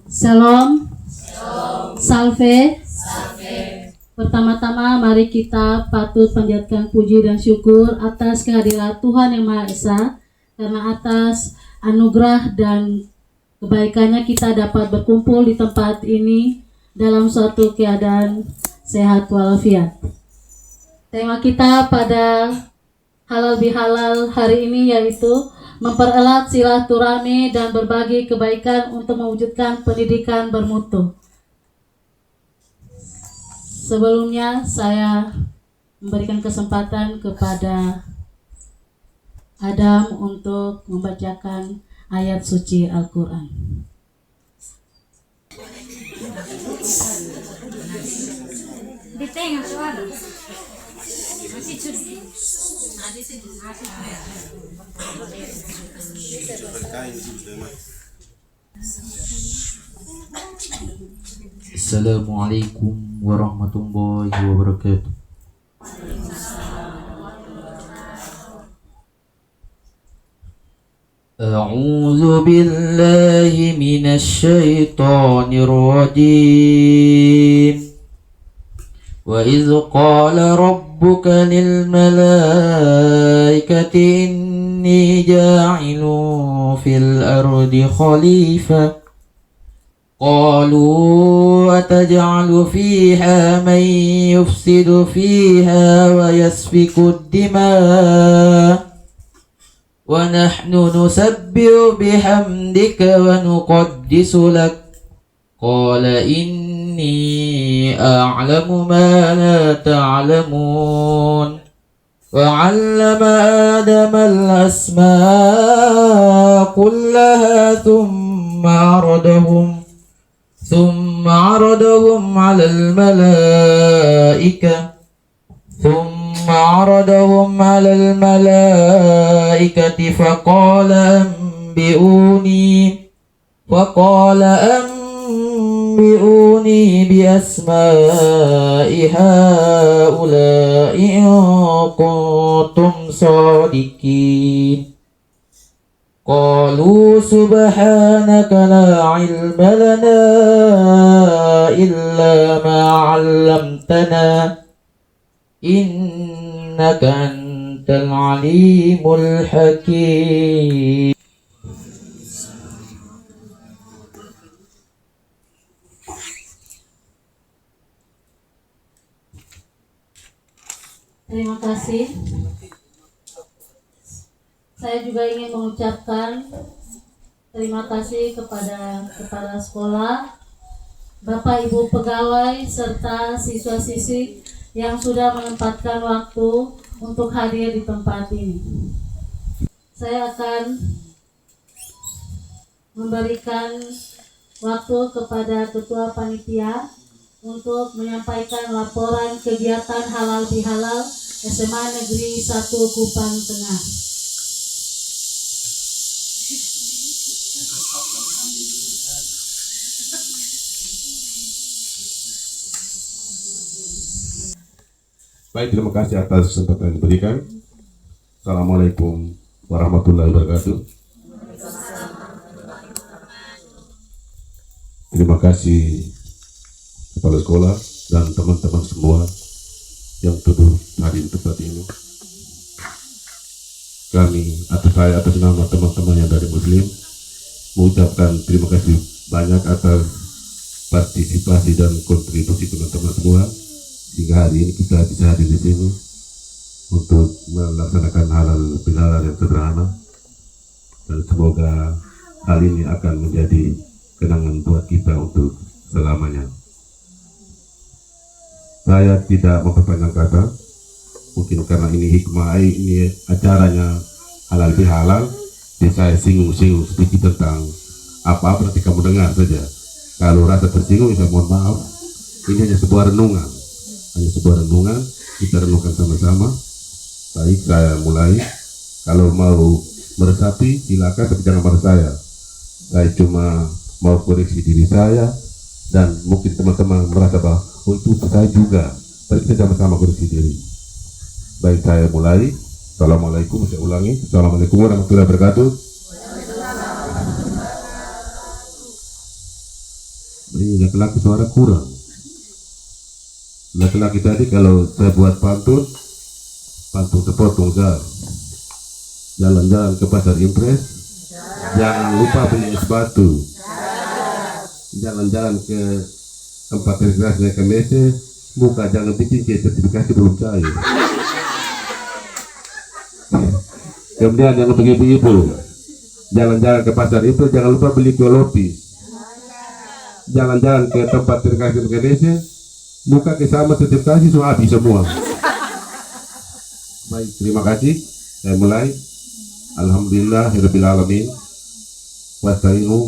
Shalom, salve. Pertama-tama mari kita patut panjatkan puji dan syukur atas kehadiran Tuhan Yang Maha Esa, karena atas anugerah dan kebaikannya kita dapat berkumpul di tempat ini dalam suatu keadaan sehat walafiat. Tema kita pada halal bihalal hari ini yaitu mempererat silaturahmi dan berbagi kebaikan untuk mewujudkan pendidikan bermutu. Sebelumnya saya memberikan kesempatan kepada Adam untuk membacakan ayat suci Al-Quran. Assalamualaikum warahmatullahi wabarakatuh. أعوذ بالله من الشيطان الرجيم وإذ قال ربك للملائكة إني جاعل في الأرض خليفة قالوا أتجعل فيها من يفسد فيها ويسفك الدماء ونحن نسبح بحمدك ونقدس لك قال إني أعلم ما لا تعلمون وعلم آدم الأسماء كلها ثم عرضهم على الملائكة فقال أنبئوني بأسماء هؤلاء إن كنتم صادقين قالوا سبحانك لا علم لنا إلا ما علمتنا إنك أنت العليم الحكيم. Terima kasih. Saya juga ingin mengucapkan terima kasih kepada kepala sekolah, Bapak Ibu pegawai, serta siswa-siswi yang sudah menempatkan waktu untuk hadir di tempat ini. Saya akan memberikan waktu kepada Ketua Panitia untuk menyampaikan laporan kegiatan halal bihalal SMA Negeri 1 Kupang Tengah. Baik, terima kasih atas kesempatan yang diberikan. Assalamualaikum warahmatullahi wabarakatuh. Terima kasih kepala sekolah dan teman-teman semua yang duduk hadir di tempat ini. Kami atas nama teman-teman yang dari Muslim mengucapkan terima kasih banyak atas partisipasi dan kontribusi teman-teman semua, sehingga hari ini kita bisa hadir di sini untuk melaksanakan halal bihalal yang sederhana, dan semoga hal ini akan menjadi kenangan buat kita untuk selamanya. Saya tidak memperpanjang kata, mungkin karena ini hikmah, ini acaranya halal bihalal, jadi saya singgung-singgung sedikit tentang apa-apa nanti kamu dengar saja. Kalau rasa tersinggung, saya mohon maaf. Ini hanya sebuah renungan. Kita renungkan sama-sama. Baik, saya mulai. Kalau mau meresapi silakan, tapi jangan pada saya. Saya cuma mau koreksi diri saya, dan mungkin teman-teman merasa bahwa oh itu saya juga. Tapi kita sama-sama koreksi diri. Baik, saya mulai. Assalamualaikum, saya ulangi. Assalamualaikum warahmatullahi wabarakatuh. laki-laki suara kurang. Laki-laki tadi kalau saya buat pantun sepotong Zal. Jalan-jalan ke pasar impres, jangan lupa beli es batu. Jalan-jalan ke tempat rekreasi naik ke WC, muka jangan bikin kayak sertifikasi belum cair. Kemudian yang untuk ibu-ibu, jalan-jalan ke pasar itu jangan lupa beli kue lopis. Jalan-jalan ke tempat rekreasi naik ke WC, muka sama sertifikasi sudah habis semua. Baik, terima kasih. Saya mulai. Alhamdulillahirabbil alamin. Wasta'inu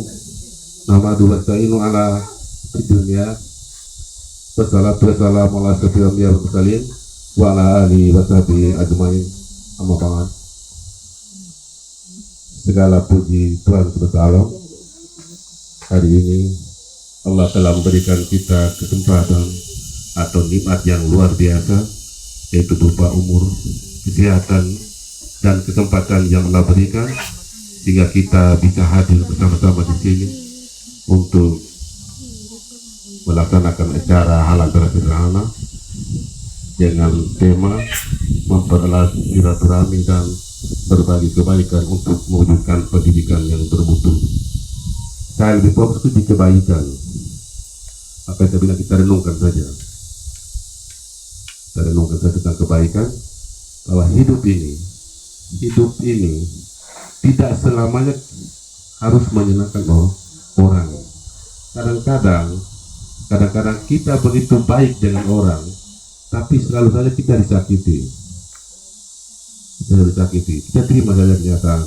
namadu wasta'inu ala dunya. Wassalatu wassalamu ala asyrofil anbiya'i wal mursalin wa ala alihi washabihi ajmain. Amma ba'd. Segala puji Tuhan semesta alam. Hari ini Allah telah memberikan kita kesempatan atau nikmat yang luar biasa, yaitu berupa umur, kesehatan, dan kesempatan yang Allah berikan sehingga kita bisa hadir bersama-sama di sini untuk melaksanakan acara halal sederhana dengan tema mempererat silaturahmi dan berbagi kebaikan untuk mewujudkan pendidikan yang bermutu. Saya lebih fokus di kebaikan. Apa yang saya bilang, kita renungkan saja. Kita renungkan saja tentang kebaikan, bahwa hidup ini tidak selamanya harus menyenangkan orang. Kadang-kadang kita begitu baik dengan orang, tapi selalu saja kita disakiti. Kita terima saja kenyataan.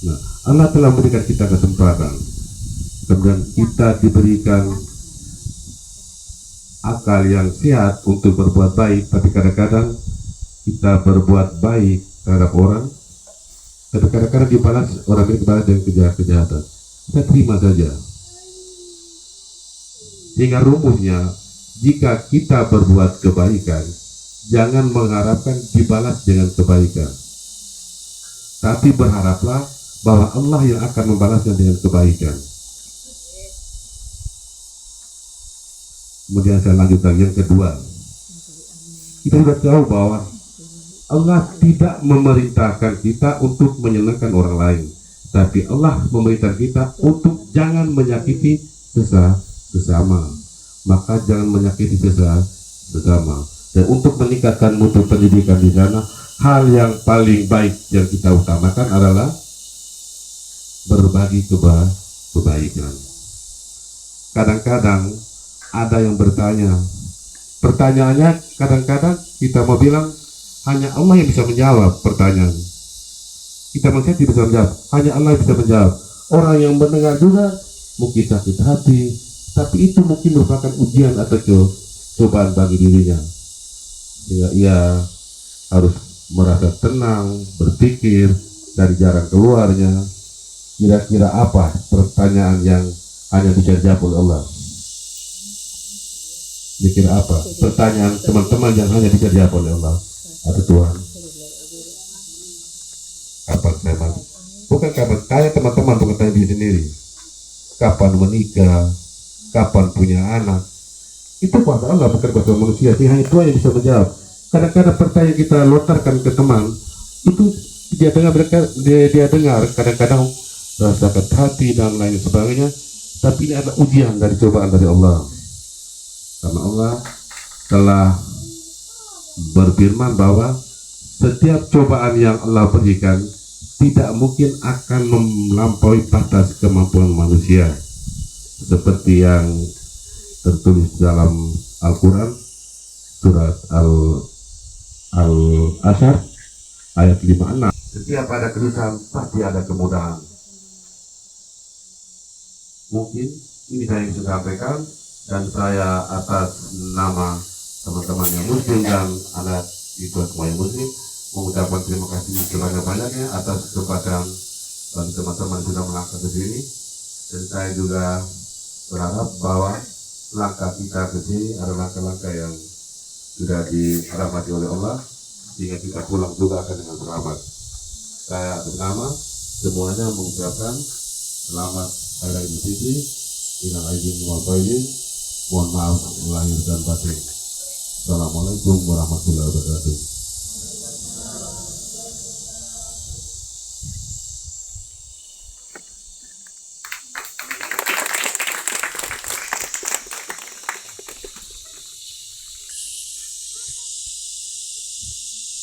Nah, Allah telah memberikan kita kesempatan, kemudian kita diberikan akal yang sehat untuk berbuat baik, tapi kadang-kadang kita berbuat baik terhadap orang, tapi kadang-kadang dibalas, orang ini dibalas dengan kejahatan. Kita terima saja. Hingga rumusnya, jika kita berbuat kebaikan, jangan mengharapkan dibalas dengan kebaikan, tapi berharaplah bahwa Allah yang akan membalasnya dengan kebaikan. Kemudian saya lanjut lagi yang kedua. Kita sudah tahu bahwa Allah tidak memerintahkan kita untuk menyenangkan orang lain, tapi Allah memerintahkan kita untuk jangan menyakiti sesama. Maka jangan menyakiti sesama. Dan untuk meningkatkan mutu pendidikan di sana, hal yang paling baik yang kita utamakan adalah berbagi kebaikan. Kadang-kadang ada yang bertanya, pertanyaannya kadang-kadang kita mau bilang hanya Allah yang bisa menjawab pertanyaan. Kita manusia tidak bisa menjawab, hanya Allah yang bisa menjawab. Orang yang mendengar juga mungkin sakit hati, tapi itu mungkin merupakan ujian atau cobaan bagi dirinya. Sehingga ia harus merasa tenang, berpikir dari jalan keluarnya. Kira-kira apa pertanyaan yang hanya bisa dijawab oleh Allah? Kira-kira apa pertanyaan teman-teman yang hanya bisa dijawab oleh Allah atau Tuhan? Kapan saya mati? Bukan kapan, tanya teman-teman, bukan tanya diri sendiri. Kapan menikah? Kapan punya anak? Itu kuasa Allah, bukan kuasa manusia. Jadi hanya Tuhan yang bisa menjawab. Kadang-kadang pertanyaan kita lontarkan ke teman, itu dia dengar kadang-kadang sakit hati dan lain sebagainya. Tapi ini adalah ujian dari cobaan dari Allah. Karena Allah telah berfirman bahwa setiap cobaan yang Allah berikan tidak mungkin akan melampaui batas kemampuan manusia, seperti yang tertulis dalam Al-Quran surat Al-Asyar ayat 56. Setiap ada kesusahan pasti ada kemudahan. Mungkin ini saya bisa sampaikan, dan saya atas nama teman-teman yang muslim dan anak itu semua yang muslim mengucapkan terima kasih sebanyak-banyaknya atas kesempatan bagi teman-teman sudah melangkah ke sini. Dan saya juga berharap bahwa langkah kita ke sini adalah langkah-langkah yang sudah dirahmati oleh Allah, sehingga kita pulang juga akan dengan selamat. Saya atas nama semuanya mengucapkan selamat Hari Raya Idul Fitri Minal aidin wal faizin. Mohon maaf lahir dan batin. Assalamualaikum warahmatullahi wabarakatuh.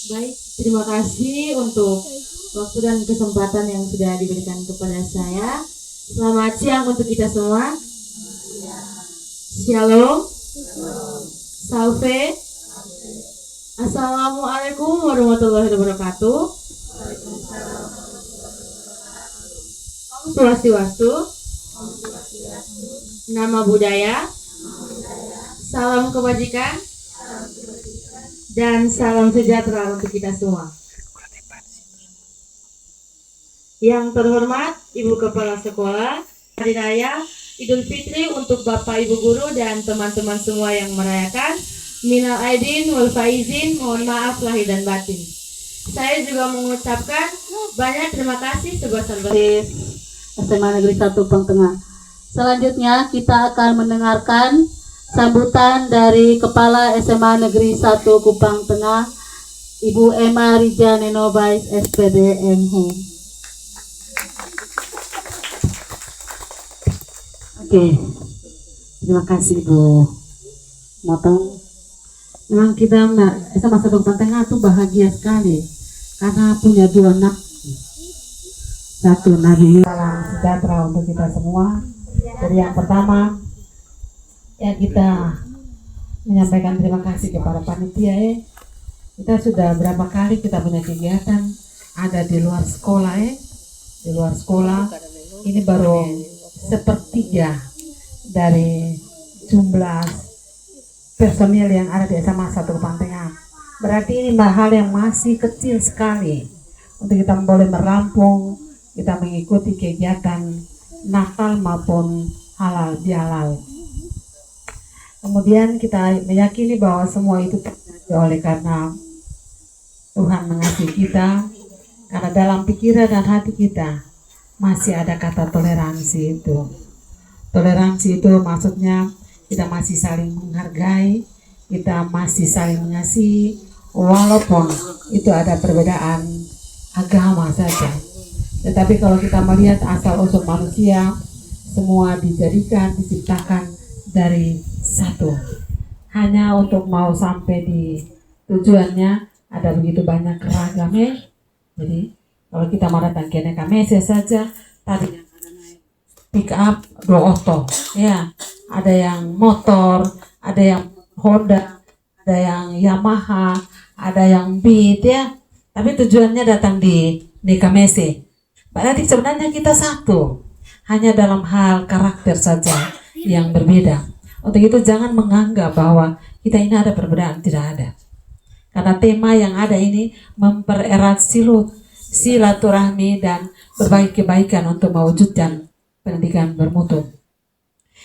Baik, terima kasih untuk waktu dan kesempatan yang sudah diberikan kepada saya. Selamat siang untuk kita semua. Shalom. Salve. Assalamualaikum warahmatullahi wabarakatuh. Om Swastiastu. Nama budaya. Salam kebajikan. Dan salam sejahtera untuk kita semua. Yang terhormat Ibu Kepala Sekolah, Hari Raya Idul Fitri untuk Bapak Ibu Guru dan teman-teman semua yang merayakan. Minal aidin wal faizin, mohon maaf lahir dan batin. Saya juga mengucapkan banyak terima kasih sebesar-besarnya. SMA Negeri 1 Kupang Tengah. Selanjutnya kita akan mendengarkan sambutan dari Kepala SMA Negeri 1 Kupang Tengah, Ibu Emma Rija Nenobais, SPD MH. Oke, terima kasih Bu Motong. Memang kita SMA 1 Kupang Tengah tuh bahagia sekali karena punya 2 anak. Satu Nabi. Salam sejahtera untuk kita semua. Jadi yang pertama ya kita menyampaikan terima kasih kepada panitia ya. Kita sudah berapa kali kita punya kegiatan ada di luar sekolah ya. Di luar sekolah ini baru sepertiga dari jumlah personil yang ada di SMA 1 Kupang Tengah. Berarti ini hal yang masih kecil sekali untuk kita boleh merampung, kita mengikuti kegiatan Natal maupun halal bihalal. Kemudian kita meyakini bahwa semua itu terjadi oleh karena Tuhan mengasihi kita, karena dalam pikiran dan hati kita masih ada kata toleransi itu. Toleransi itu maksudnya kita masih saling menghargai, kita masih saling mengasihi, walaupun itu ada perbedaan agama saja. Tetapi kalau kita melihat asal usul manusia, semua diciptakan dari satu. Hanya untuk mau sampai di tujuannya ada begitu banyak keragamnya. Jadi kalau kita mau datang ke Nekamese saja, tadi ada naik pick up 2 oto, ya, ada yang motor, ada yang Honda, ada yang Yamaha, ada yang Beat ya. Tapi tujuannya datang di Nekamese. Berarti sebenarnya kita satu, hanya dalam hal karakter saja yang berbeda. Untuk itu jangan menganggap bahwa kita ini ada perbedaan, tidak ada. Karena tema yang ada ini mempererat silaturahmi dan berbagi kebaikan untuk mewujudkan pendidikan bermutu.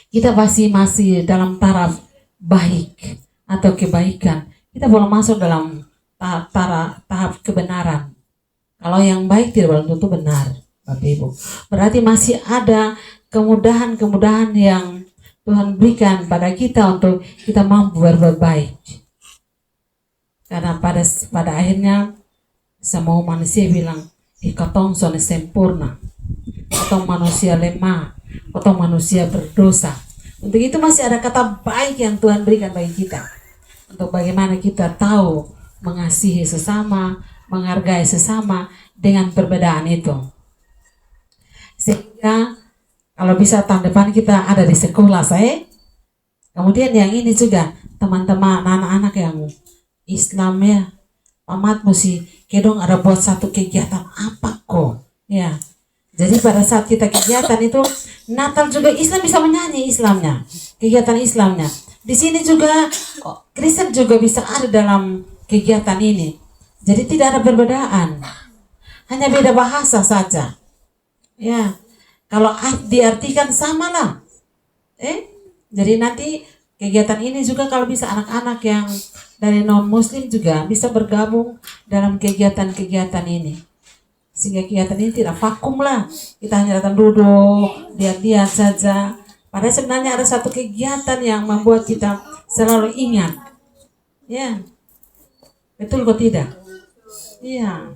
Kita masih dalam taraf baik atau kebaikan. Kita belum masuk dalam tahap kebenaran. Kalau yang baik tidak belum tentu benar, Bapak Ibu. Berarti masih ada kemudahan-kemudahan yang Tuhan berikan pada kita untuk kita mampu berbuat baik. Karena pada akhirnya semua manusia bilang, katong sone sempurna, katong manusia lemah, katong manusia berdosa. Untuk itu masih ada kata baik yang Tuhan berikan bagi kita. Untuk bagaimana kita tahu mengasihi sesama, menghargai sesama dengan perbedaan itu. Sehingga kalau bisa tahun depan kita ada di sekolah saya. Kemudian yang ini juga teman-teman anak-anak yang Islam ya, pamat mesti kedong ada buat satu kegiatan apa kok ya. Jadi pada saat kita kegiatan itu Natal juga Islam bisa menyanyi Islamnya, kegiatan Islamnya. Di sini juga Kristen juga bisa ada dalam kegiatan ini. Jadi tidak ada perbedaan, hanya beda bahasa saja. Ya, kalau diartikan sama lah. Jadi nanti kegiatan ini juga kalau bisa anak-anak yang dari non-muslim juga bisa bergabung dalam kegiatan-kegiatan ini. Sehingga kegiatan ini tidak vakum lah. Kita hanya datang duduk, lihat-lihat saja. Padahal sebenarnya ada satu kegiatan yang membuat kita selalu ingat. Ya, betul kok tidak? Iya.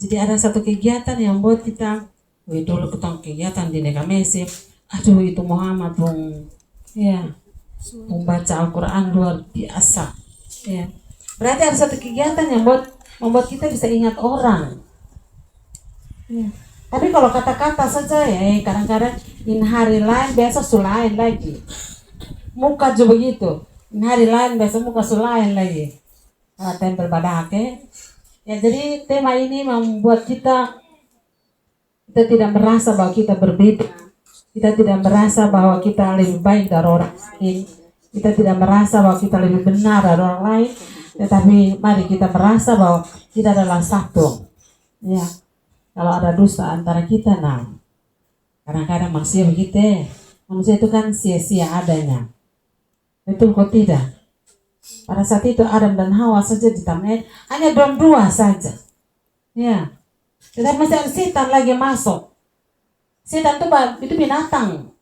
Jadi ada satu kegiatan yang membuat kita, dulu kita kegiatan di Nekamese, aduh itu Muhammad bung, ya, membaca Al-Quran luar biasa. Ya. Berarti ada satu kegiatan yang membuat kita bisa ingat orang. Ya. Tapi kalau kata-kata saja ya, kadang-kadang in hari lain biasa sulain lagi. Muka juga begitu. In hari lain biasa muka sulain lagi. Tempel badake. Ya jadi tema ini membuat kita tidak merasa bahwa kita berbeda. Kita tidak merasa bahwa kita lebih baik dari orang lain. Kita tidak merasa bahwa kita lebih benar dari orang lain. Tetapi mari kita merasa bahwa kita adalah satu. Ya. Kalau ada dusta antara kita, nah kadang-kadang manusia begitu. Manusia itu kan sia-sia adanya. Betul kok tidak? Pada saat itu Adam dan Hawa saja ditamai hanya dua saja. Ya. Tetapi masih ada setan lagi masuk. Setan itu binatang.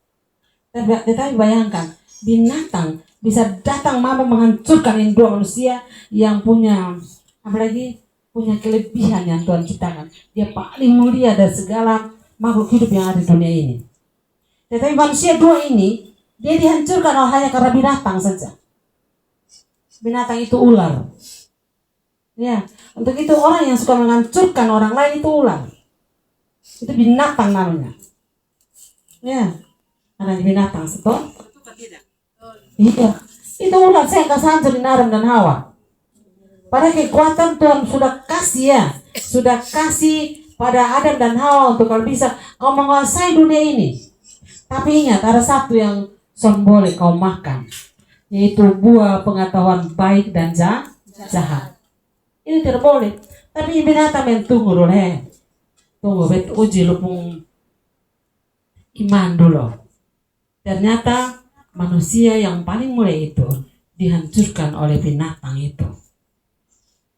Tetapi bayangkan, binatang bisa datang mampu menghancurkan dua manusia yang punya, apalagi punya kelebihan yang Tuhan ciptakan. Dia paling mulia dari segala makhluk hidup yang ada di dunia ini. Tetapi manusia dua ini, dia dihancurkan hanya karena binatang saja. Binatang itu ular. Ya, untuk itu orang yang suka menghancurkan orang lain itu ular. Itu binatang namanya. Ya, karena binatang betul? Iya, itu ular saya kasih hancurin Adam dan Hawa. Pada kekuatan Tuhan sudah kasih ya, sudah kasih pada Adam dan Hawa untuk kalau bisa kau menguasai dunia ini. Tapi ingat ada satu yang boleh kau makan, yaitu buah pengetahuan baik dan jahat. Ini tidak boleh. Tapi binatang yang tunggu dulu tunggu uji lupung iman dulu. Ternyata manusia yang paling mulia itu dihancurkan oleh binatang itu.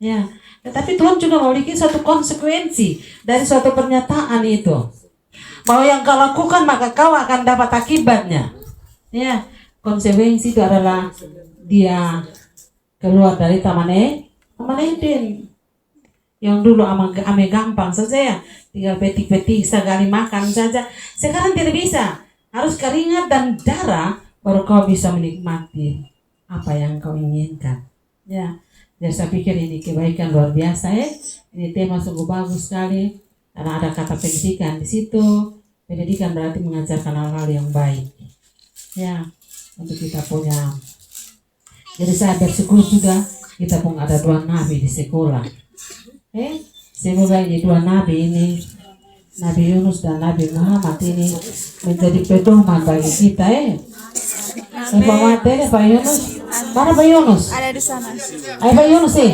Ya, tetapi Tuhan juga memiliki suatu konsekuensi dari suatu pernyataan itu. Bahwa yang kau lakukan maka kau akan dapat akibatnya. Ya, konsekuensi itu adalah dia keluar dari Taman Eden. Yang dulu ame gampang saja ya, tinggal petik-petik sekali makan saja. Sekarang tidak bisa, harus keringat dan darah baru kau bisa menikmati apa yang kau inginkan. Ya. Jadi saya pikir ini kebaikan luar biasa ya. Ini tema sungguh bagus sekali karena ada kata pendidikan di situ. Pendidikan berarti mengajarkan hal-hal yang baik. Ya, untuk kita punya. Jadi saya bersyukur juga kita pun ada dua nabi di sekolah. Semoga ini dua nabi ini, Nabi Yunus dan Nabi Muhammad ini menjadi pedoman bagi kita Pak Materi, Pak Yunus. Mana Pak Yunus? Ada di sana. Ayo Pak Yunus sih.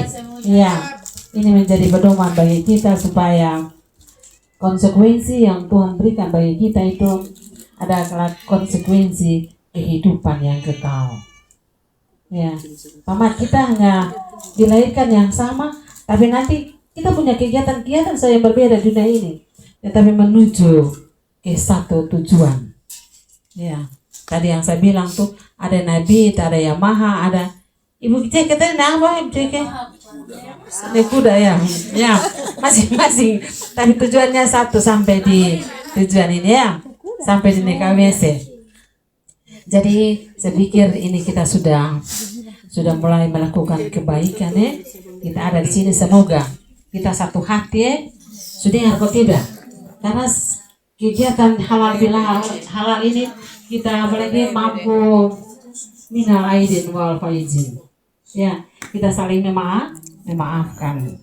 Iya. Ini menjadi pedoman bagi kita supaya konsekuensi yang Tuhan berikan bagi kita itu adalah konsekuensi kehidupan yang kekal. Ya. Pamat kita hanya dilahirkan yang sama, tapi nanti kita punya kegiatan-kegiatan yang berbeda di dunia ini. Tetapi menuju ke satu tujuan. Ya. Tadi yang saya bilang tuh ada nabi, ada Yamaha, ada ibu cek katanya apa ibu cek? Kuda ya, ya masing-masing. Tapi tujuannya satu sampai di tujuan ini ya, sampai di NKWC. Jadi saya pikir ini kita sudah mulai melakukan kebaikan ya. Kita ada di sini semoga kita satu hati ya. Sudah harus tidak? Karena kegiatan halal ini kita apalagi mampu minal aidin wal faizin. Ya, kita saling memaafkan.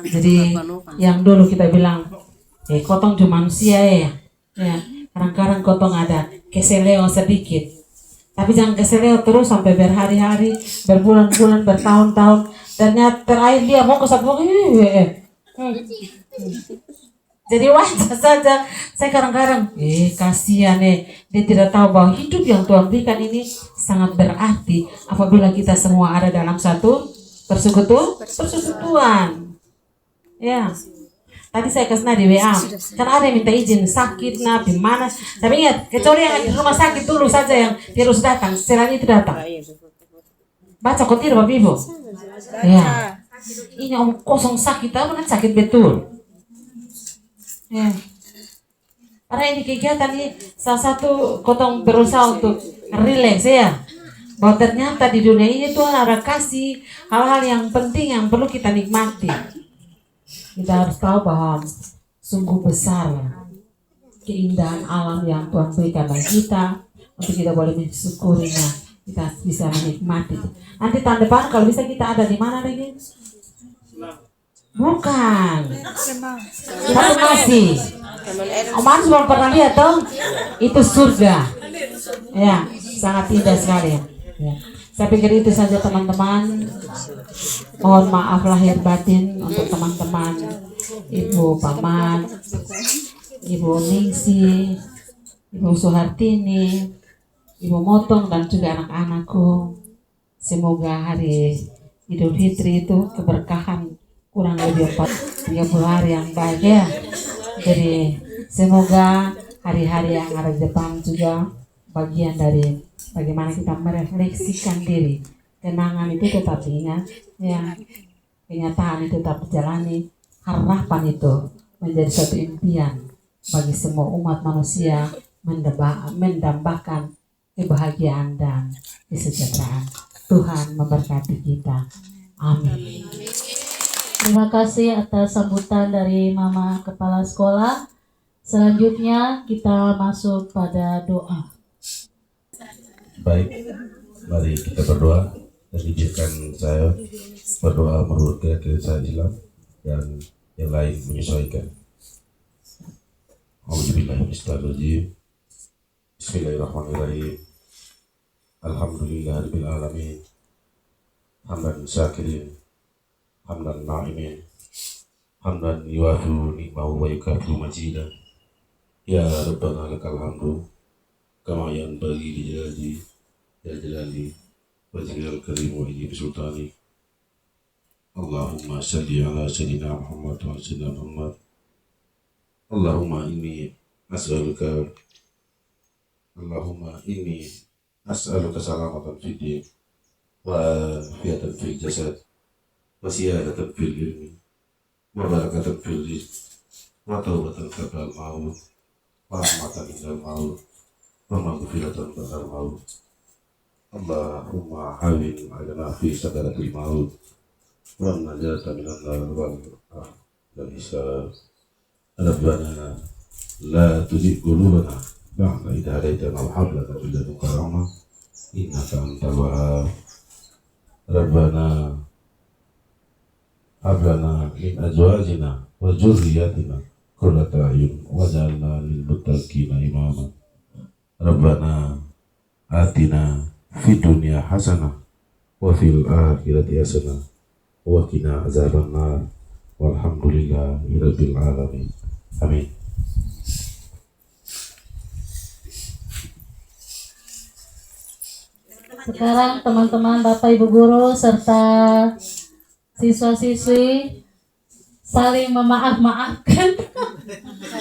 Jadi yang dulu kita bilang, kotong cuma manusia ya. Ya, kadang-kadang kotong ada keseleo sedikit. Tapi jangan keseleo terus sampai berhari-hari, berbulan-bulan, bertahun-tahun. Ternyata terakhir dia mau ke satu Jadi wajar saja. Saya kadang-kadang kasihan dia tidak tahu bahwa hidup yang Tuhan berikan ini sangat berarti apabila kita semua ada dalam satu persekutuan. Ya. Tadi saya kesana di WA, kan ada yang minta izin sakit nah di mana. Tapi ingat, kecuali yang di rumah sakit dulu saja yang terus datang, selain itu datang. Baca kotir Bapak Ibu. Ya. Ini om kosong sakit, apa kan sakit betul. Ya. Karena ini kegiatan ini salah satu kotong berusaha untuk relax ya. Bahwa ternyata di dunia ini Tuhan ada kasih hal-hal yang penting yang perlu kita nikmati. Kita harus tahu bahwa sungguh besar keindahan alam yang Tuhan berikan bagi kita. Untuk kita boleh mensyukurinya, kita bisa menikmati. Nanti tahun depan kalau bisa kita ada di mana lagi? Bukan. Satu masih. Om Hans belum pernah lihat toh? Itu surga. Ya, sangat indah sekali. Ya. Saya pikir itu saja teman-teman. Mohon maaf lahir batin untuk teman-teman Ibu Paman, Ibu Ningsi, Ibu Suhartini, Ibu Motong dan juga anak-anakku. Semoga hari Idul Fitri itu keberkahan kurang lebih 30 hari yang baik ya. Jadi semoga hari-hari yang ada di depan juga bagian dari bagaimana kita merefleksikan diri. Kenangan itu tetap diingat, ya. Kenyataan itu tetap dijalani. Harapan itu menjadi suatu impian bagi semua umat manusia mendambakan kebahagiaan dan kesejahteraan. Tuhan memberkati kita. Amin. Terima kasih atas sambutan dari Mama Kepala Sekolah. Selanjutnya kita masuk pada doa. Baik, mari kita berdoa dan izinkan saya berdoa menurut keyakinan Islam dan yang lain menyesuaikan. A'udzubillahiminasyaitonirrajim. Bismillahirrahmanirrahim. Alhamdulillahirabbil alamin. Hamdan syakirin, hamdan na'imin, hamdan yuwafiu ni'mahu wa yukafi'u majidah. Ya Rabbana lakal hamdu kama yanbaghi li jalali wajhil karim wa ijib sultani. Allahumma salli ala sayyidina Muhammad wa sayyidina Muhammad. Allahumma inni as'aluka salamatan fid din wa afiyatan fil jasad wa siyadatan fil ilmi wa barakatan fil rizq wa taubatan qabla al-maut wa rahmatan indal maut wa maghfiratan ba'da al-maut. Allahumma hawin alana fi sakaratil maut wa najata minan nar wal hisab. Rabbana la tuzigh qulubana ba'da idh hadaytana wa hab lana min ladunka rahmah innaka antal wahhab. Rabbana hab lana min azwajina wa dhurriyyatina qurrata a'yun waj'alna lil muttaqina imama. Rabbana atina fid dunya hasanah wa fil akhirati hasanah wa qina azabannar. Walhamdulillahirabbil alamin. Amin. Sekarang teman-teman Bapak Ibu Guru serta siswa-siswi saling memaaf-maafkan.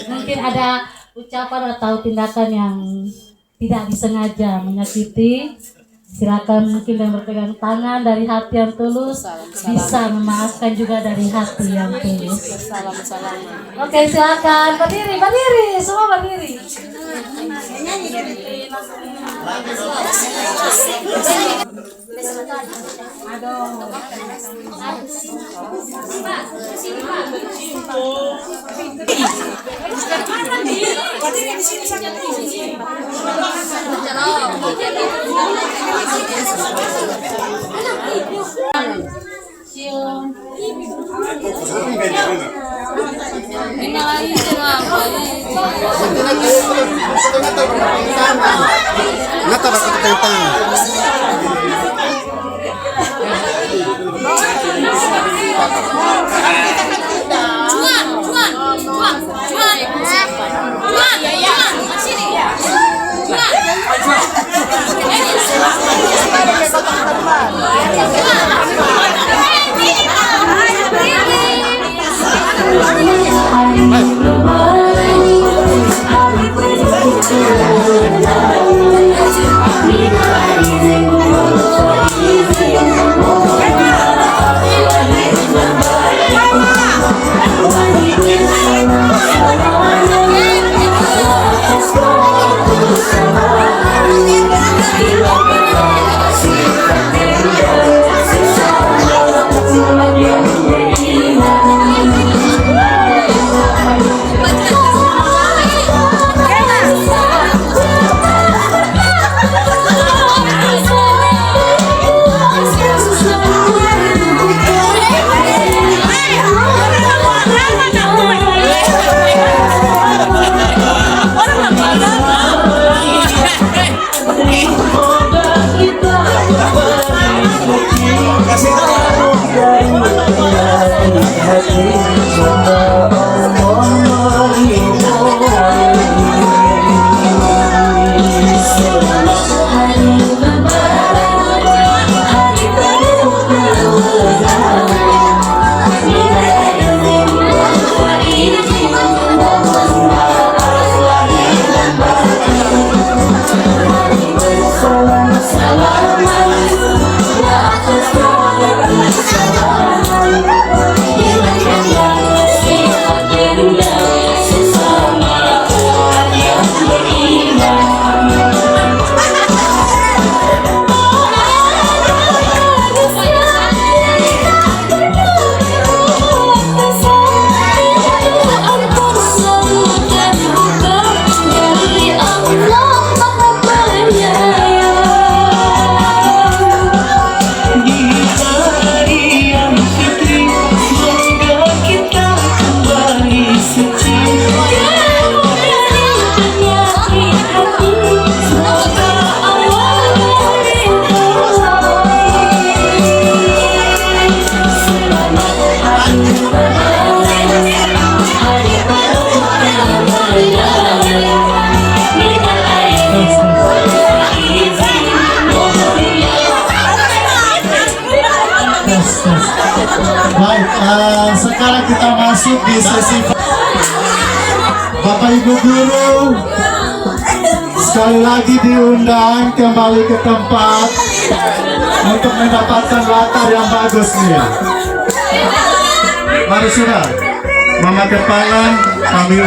Mungkin ada ucapan atau tindakan yang tidak disengaja menyakiti. Silakan mungkin yang berpegang tangan dari hati yang tulus bisa memaafkan juga dari hati yang tulus. Oke, silakan berdiri, semua berdiri. Nata bakal ketentang. Juan. Baik, sekarang kita masuk di sesi Bapak Ibu Guru, sekali lagi diundang kembali ke tempat untuk mendapatkan latar yang bagus nih. Mari sudah, memakai tangan kami